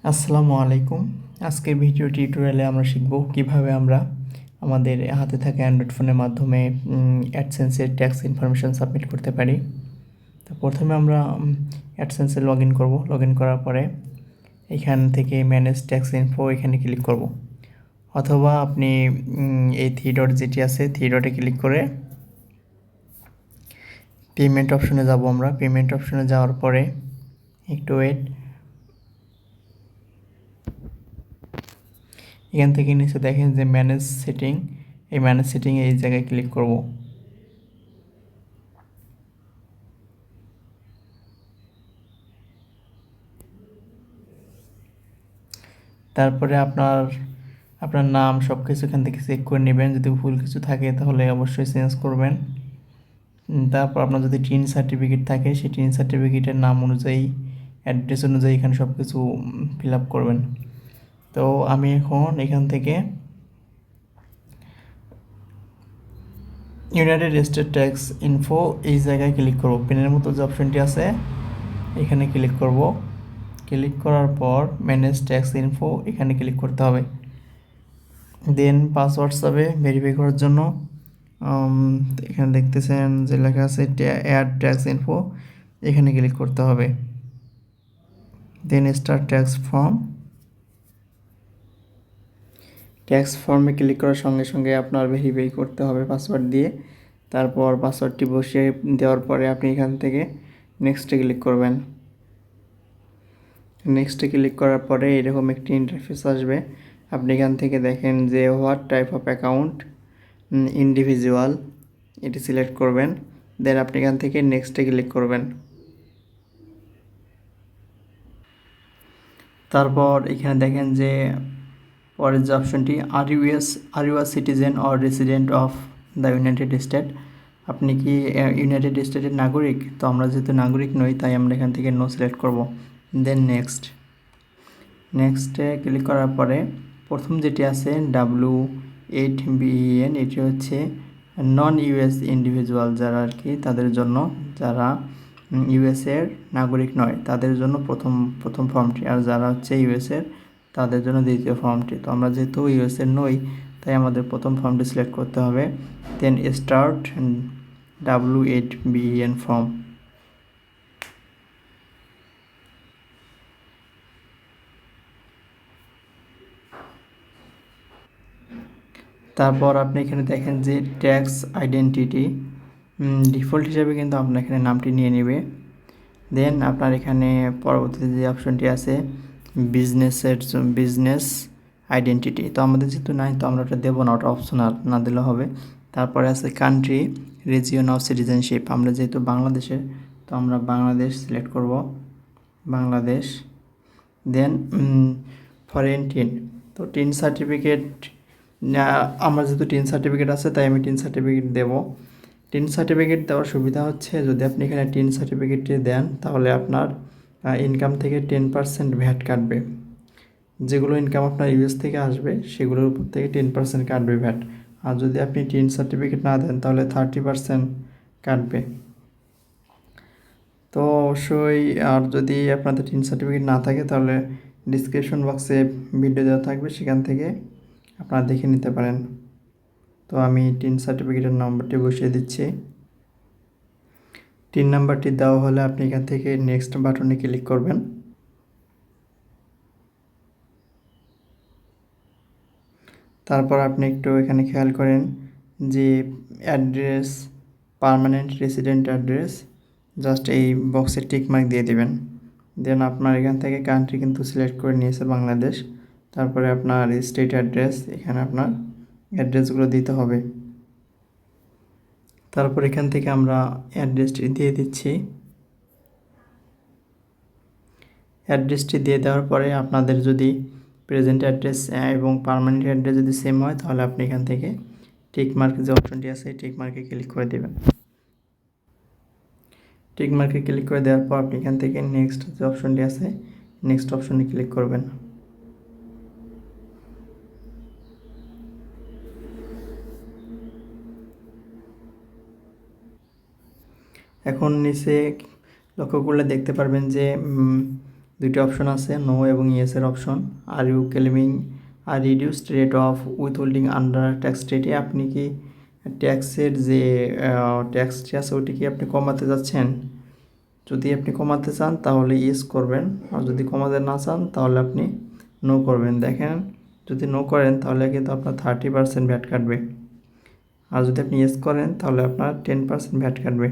আসসালামু আলাইকুম। আজকের ভিডিও টিউটোরিয়ালে আমরা শিখব কিভাবে আমরা আমাদের হাতে থাকা অ্যান্ড্রয়েড ফোনের মাধ্যমে অ্যাডসেন্সের ট্যাক্স ইনফরমেশন সাবমিট করতে পারি। তো প্রথমে আমরা অ্যাডসেন্সে লগ ইন করবো। লগ ইন করার পরে এখান থেকে ম্যানেজ ট্যাক্স ইনফো এখানে ক্লিক করব, অথবা আপনি এই থ্রি ডট যেটি আছে থ্রি ডটে ক্লিক করে পেমেন্ট অপশনে যাব। আমরা পেমেন্ট অপশনে যাওয়ার পরে একটু ওয়েট, এখান থেকে নিচে দেখেন যে ম্যানেজ সেটিং, এই ম্যানেজ সেটিংয়ে এই জায়গায় ক্লিক করব। তারপরে আপনার নাম সব কিছু এখান থেকে চেক করে নেবেন। যদি ভুল কিছু থাকে তাহলে অবশ্যই চেঞ্জ করবেন। তারপর আপনার যদি টিন সার্টিফিকেট থাকে সেই টিন সার্টিফিকেটের নাম অনুযায়ী, অ্যাড্রেস অনুযায়ী এখানে সব কিছু ফিল আপ করবেন। তো আমি এখন এখান থেকে ইউনাইটেড স্টেট ট্যাক্স ইনফো এই জায়গায় ক্লিক করব। পেনের মতো যে অপশনটি আছে এখানে ক্লিক করব। ক্লিক করার পর ম্যানেজ ট্যাক্স ইনফো এখানে ক্লিক করতে হবে। দেন পাসওয়ার্ড চাবে ভেরিফাই করার জন্য। এখানে দেখতেছেন যে লেখা আছে অ্যাড ট্যাক্স ইনফো, এখানে ক্লিক করতে হবে। Then start tax form. Tax ফর্মে ক্লিক করার সঙ্গে সঙ্গে আপনার ভেরিফাই করতে হবে পাসওয়ার্ড দিয়ে। তারপর পাসওয়ার্ডটি বসিয়ে দেওয়ার পরে আপনি এখান থেকে নেক্সটে ক্লিক করবেন। নেক্সটে ক্লিক করার পরে এরকম একটি ইন্টারফেস আসবে। আপনি এখান থেকে দেখেন যে what type of account individual, এটি সিলেক্ট করবেন। দেন আপনি এখান থেকে নেক্সটে ক্লিক করবেন। তারপর এখানে দেখেন যে পরের যে অপশনটি are you a citizen or resident of the United state, আপনি কি ইউনাইটেড স্টেটের নাগরিক? তো আমরা যেহেতু নাগরিক নই তাই আমরা এখান থেকে নো সিলেক্ট করব। দেন নেক্সটে ক্লিক করার পরে প্রথম যেটি আছে W8BEN, এটি হচ্ছে নন ইউএস ইন্ডিভিজুয়াল, যারা আর কি তাদের জন্য, যারা ইউএসের নাগরিক নয় তাদের জন্য প্রথম ফর্মটি, আর যারা হচ্ছে ইউএসের তাদের জন্য দ্বিতীয় ফর্মটি। তো আমরা যেহেতু ইউএসের নই তাই আমাদের প্রথম ফর্মটি সিলেক্ট করতে হবে। Then start W8BEN form. তারপর আপনি এখানে দেখেন যে ট্যাক্স আইডেন্টিটি ডিফল্ট হিসাবে কিন্তু আপনার এখানে নামটি নিয়ে নেবে। দেন আপনার এখানে পরবর্তীতে যে অপশনটি আছে বিজনেস আইডেন্টিটি, তো আমাদের যেহেতু নাই তো আমরা ওটা দেবো না, ওটা অপশনাল, না দিলেও হবে। তারপরে আছে কান্ট্রি রিজিয়ন অফ সিটিজেনশিপ, আমরা যেহেতু বাংলাদেশের তো আমরা বাংলাদেশ সিলেক্ট করব, বাংলাদেশ। দেন ফরেন টিন, তো টিন সার্টিফিকেট, আমার যেহেতু টিন সার্টিফিকেট আছে তাই আমি টিন সার্টিফিকেট দেব। টিন সার্টিফিকেট দেওয়ার সুবিধা হচ্ছে যদি আপনি এখানে টিন সার্টিফিকেটটি দেন তাহলে আপনার ইনকাম থেকে 10% ভ্যাট কাটবে। যেগুলো ইনকাম আপনার ইউএস থেকে আসবে সেগুলোর উপর থেকে 10% কাটবে ভ্যাট। আর যদি আপনি টিন সার্টিফিকেট না দেন তাহলে 30% কাটবে। তো অবশ্যই, আর যদি আপনাদের টিন সার্টিফিকেট না থাকে তাহলে ডিসক্রিপশন বক্সে ভিডিও দেওয়া থাকবে, সেখান থেকে আপনারা দেখে নিতে পারেন। তো আমি টিন সার্টিফিকেটের নম্বরটি বসিয়ে দিচ্ছি। টিন নাম্বারটি দেওয়া হলে আপনি এখান থেকে নেক্সট বাটনে ক্লিক করবেন। তারপর আপনি একটু এখানে খেয়াল করেন যে address, permanent resident address, just এই বক্সে টিক মার্ক দিয়ে দেবেন। দেন আপনার এখান থেকে কান্ট্রি কিন্তু সিলেক্ট করে নিয়েছে বাংলাদেশ। তারপরে আপনার স্টেট অ্যাড্রেস, এখানে আপনার অ্যাড্রেসগুলো দিতে হবে। তারপর এখান থেকে আমরা অ্যাড্রেসটি দিয়ে দিচ্ছি। অ্যাড্রেসটি দিয়ে দেওয়ার পরে আপনাদের যদি প্রেজেন্ট অ্যাড্রেস এবং পার্মানেন্ট অ্যাড্রেস যদি সেম হয় তাহলে আপনি এখান থেকে টিক মার্ক যে অপশনটি আছে টিক মার্কে ক্লিক করে দেবেন। টিক মার্কে ক্লিক করে দেওয়ার পর আপনি এখান থেকে নেক্সট যে অপশনটি আছে নেক্সট অপশনে ক্লিক করবেন। এখন নিচে লক্ষ্য করলে দেখতে পারবেন যে দুইটি অপশন আছে, নো এবং ইয়েসের option. Are you claiming a reduced rate of withholding under tax রেটে, আপনি কি ট্যাক্সের যে ট্যাক্সটি আছে ওইটি কি আপনি কমাতে যাচ্ছেন? যদি আপনি কমাতে চান তাহলে ইয়েস করবেন, আর যদি কমাতে না চান তাহলে আপনি নো করবেন। দেখেন, যদি নো করেন তাহলে কিন্তু আপনার 30% ভ্যাট কাটবে, আর যদি আপনি ইয়েস করেন তাহলে আপনার 10% ভ্যাট কাটবে।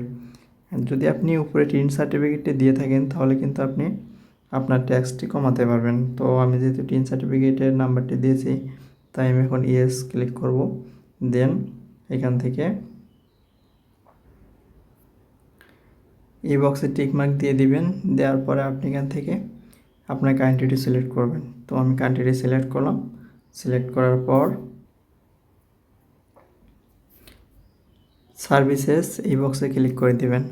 যদি আপনি উপরে টিন সার্টিফিকেটটি দিয়ে থাকেন তাহলে কিন্তু আপনি আপনার ট্যাক্সটি কমাতে পারবেন। তো আমি যেহেতু টিন সার্টিফিকেটের নাম্বারটি দিয়েছি তাই আমি এখন ইয়েস ক্লিক করব। দেন এখান থেকে এই বক্সে টিক মার্ক দিয়ে দিবেন। দেওয়ার পরে আপনি এখান থেকে আপনার কান্ট্রিটি সিলেক্ট করবেন। তো আমি কান্ট্রিটি সিলেক্ট করলাম। সিলেক্ট করার পর সার্ভিসেস এই বক্সে ক্লিক করে দিবেন।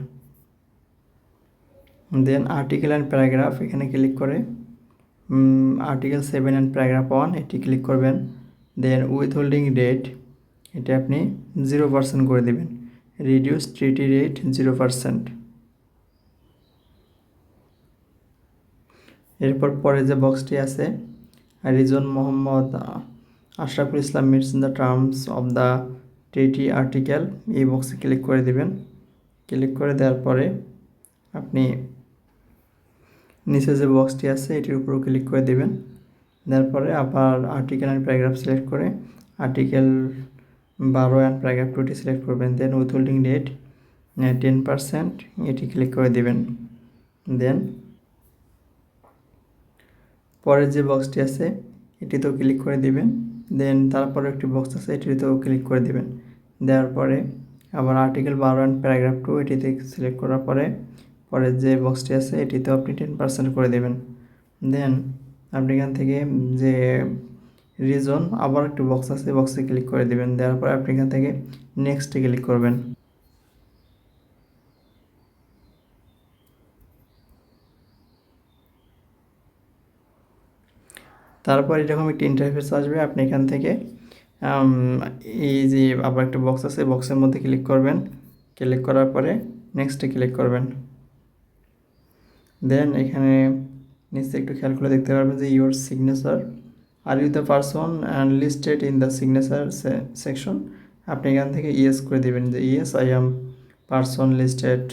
দেন আর্টিকেল অ্যান্ড প্যারাগ্রাফ এখানে ক্লিক করে আর্টিকেল 7 অ্যান্ড প্যারাগ্রাফ 1 এটি ক্লিক করবেন। দেন উইথহোল্ডিং রেট এটা আপনি 0% করে দেবেন। রিডিউস ট্রিটি রেট 0%। এরপর পরে যে বক্সটি আছে, reason Mohammad Ashraful Islam meets in the terms of the treaty article, এই বক্সে ক্লিক করে দেবেন। ক্লিক করে দেওয়ার পরে আপনি নিচে যে বক্সটি আছে এটির উপরেও ক্লিক করে দেবেন। দেওয়ার পরে আবার আর্টিকেল অ্যান্ড প্যারাগ্রাফ সিলেক্ট করে আর্টিকেল 12 অ্যান্ড প্যারাগ্রাফ 2টি সিলেক্ট করবেন। দেন উইথহোল্ডিং রেট 10% এটি ক্লিক করে দেবেন। দেন পরের যে বক্সটি আছে এটিতেও ক্লিক করে দিবেন। দেন তারপরে একটি বক্স আছে এটিতেও ক্লিক করে দিবেন। দেওয়ার পরে আবার আর্টিকেল 12 অ্যান্ড প্যারাগ্রাফ 2 এটিতে সিলেক্ট করার পরে পরের যে বক্সটি আছে এটিতেও আপনি 10% করে দেবেন। দেন আপনি এখান থেকে যে রিজন আবার একটি বক্স আছে বক্সে ক্লিক করে দেবেন। দেওয়ার পরে আপনি এখান থেকে নেক্সটে ক্লিক করবেন। তারপর এরকম একটি ইন্টারফেস আসবে। আপনি এখান থেকে এই যে আবার একটা বক্স আছে বক্সের মধ্যে ক্লিক করবেন। ক্লিক করার পরে নেক্সটে ক্লিক করবেন। দেন এখানে নিচে একটু খেয়াল করে দেখতে পারবেন যে your signature are you the person and listed in the signature section. আপনি এখান থেকে ইয়েস করে দেবেন যে yes I am person listed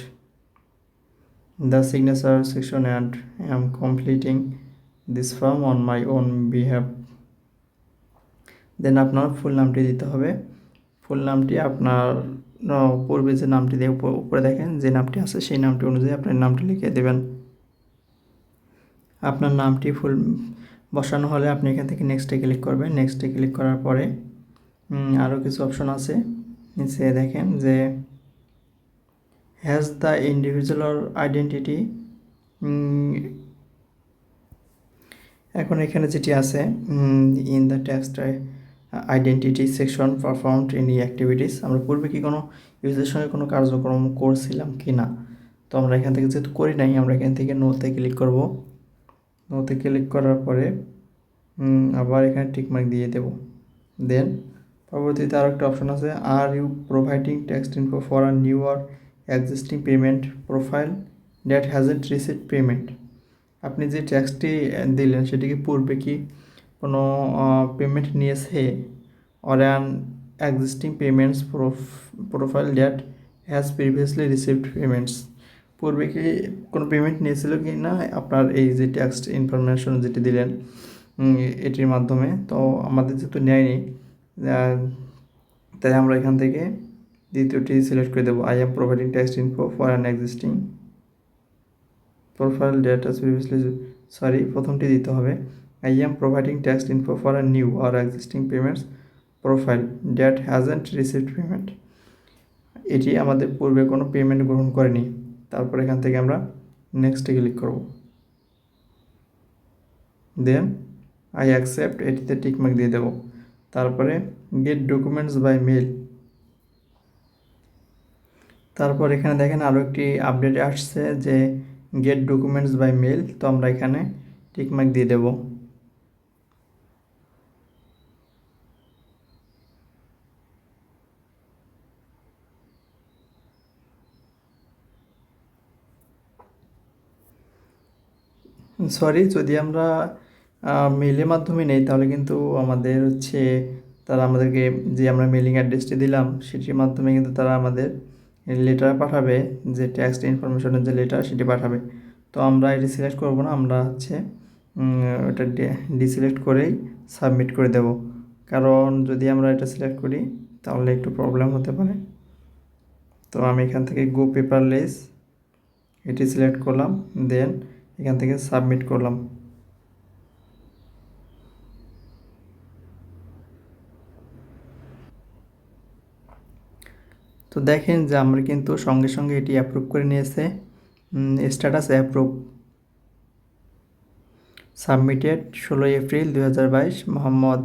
the signature section and I am completing this form on my own behalf. Then আপনার full নামটি দিতে হবে। ফুল নামটি আপনার পূর্বে যে নামটি দিয়ে উপরে দেখেন যে নামটি আছে সেই নামটি অনুযায়ী আপনার নামটি লিখে দেবেন। আপনার নামটি ফুল বসানো হলে আপনি এখান থেকে নেক্সটে ক্লিক করবেন। নেক্সটে ক্লিক করার পরে আরও কিছু অপশন আছে। নিচে দেখেন যে হ্যাজ দ্য ইন্ডিভিজুয়াল আইডেন্টিটি। এখন এখানে যেটি আছে in the text identity section performed any activities, আমরা পূর্বে কি কোনো ইউজারের সঙ্গে কোনো কার্যক্রম করছিলাম কি না। তো আমরা এখান থেকে যেহেতু করি নাই আমরা এখান থেকে নোতে ক্লিক করব। নোতে ক্লিক করার পরে আবার এখানে টিকমার্ক দিয়ে দেব। দেন পরবর্তীতে আরও একটা অপশন আছে, are you providing tax info for a new or existing payment profile that hasn't received payment. আপনি যে ট্যাক্সটি দিলেন সেটি কি পূর্বে কি কোনো পেমেন্ট নিয়েছে, or an existing payments profile that has previously received payments. পূর্বে কি কোনো পেমেন্ট নিয়েছিল কি না আপনার এই যে ট্যাক্স ইনফরমেশন যেটি দিলেন এটির মাধ্যমে। তো আমাদের যেহেতু নেয়নি তাই আমরা এখান থেকে দ্বিতীয়টি সিলেক্ট করে দেবো, I am providing tax info for an existing profile data previously, sorry প্রথমটি দিতে হবে, I am providing tax info for a new or existing payments profile that hasn't received payment. এটি আমাদের পূর্বে কোনো পেমেন্ট গ্রহণ করেনি। তারপর এখান থেকে আমরা নেক্সটে ক্লিক করব। দেন আই অ্যাকসেপ্ট এটিতে টিকমার্ক দিয়ে দেবো। তারপরে গেট ডকুমেন্টস বাই মেল। তারপর এখানে দেখেন আরও একটি আপডেট আসছে যে গেট ডকুমেন্টস বাই মেল, তো আমরা এখানে টিকমার্ক দিয়ে দেব। সরি, যদি আমরা মেইলের মাধ্যমে নেই তাহলে কিন্তু আমাদের হচ্ছে তারা আমাদেরকে যে আমরা মেলিং অ্যাড্রেসটি দিলাম সেটির মাধ্যমে কিন্তু তারা আমাদের লেটার পাঠাবে, যে ট্যাক্স ইনফরমেশনের যে লেটার সেটি পাঠাবে। তো আমরা এটি সিলেক্ট করব না, আমরা হচ্ছে ওটা ডিসিলেক্ট করেই সাবমিট করে দেব। কারণ যদি আমরা এটা সিলেক্ট করি তাহলে একটু প্রবলেম হতে পারে। তো আমি এখান থেকে গো পেপারলেস এটি সিলেক্ট করলাম, দেন এখান থেকে সাবমিট করলাম। তো দেখেন যে আমরা কিন্তু সঙ্গে সঙ্গে এটি অ্যাপ্রুভ করে নিয়েছে। Status approve, submitted 16 April 2022, Mohammad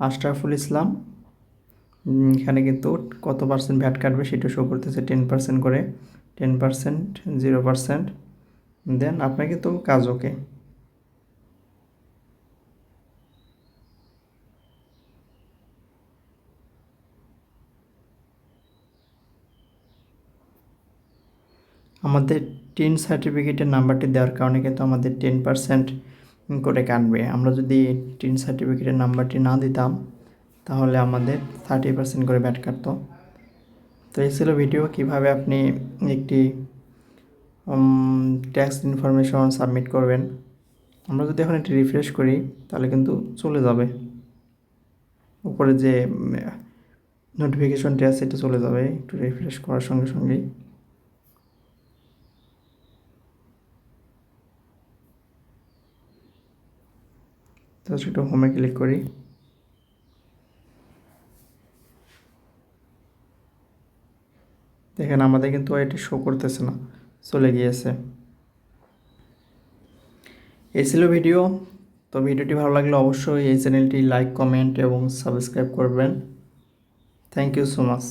Ashraful Islam. এখানে কিন্তু কত পার্সেন্ট ভ্যাট কাটবে সেটা শো করতেছে, 10% করে, 10%, 0%। দেন আপনার কিন্তু কাজ ওকে। আমাদের টিন সার্টিফিকেটের নাম্বারটি দেওয়ার কারণে কিন্তু আমাদের 10% করে কাটবে। আমরা যদি টিন সার্টিফিকেটের নাম্বারটি না দিতাম তাহলে আমাদের 30% করে ভ্যাট কাটতো। তো এই ছিল ভিডিও, কিভাবে আপনি একটি ট্যাক্স ইনফরমেশন সাবমিট করবেন। আমরা যদি এখন এটি রিফ্রেশ করি তাহলে কিন্তু চলে যাবে, উপরে যে নোটিফিকেশনটি আছে এটা চলে যাবে একটু রিফ্রেশ করার সঙ্গে সঙ্গেই। তো একটু হোমে ক্লিক করি। দেখেন আমাদের কিন্তু এটি শো করতেছে না, চলে গিয়েছে। এই ছিল ভিডিও। তো ভিডিওটি ভালো লাগলে অবশ্যই এই চ্যানেলটি লাইক, কমেন্ট এবং সাবস্ক্রাইব করবেন। Thank you so much.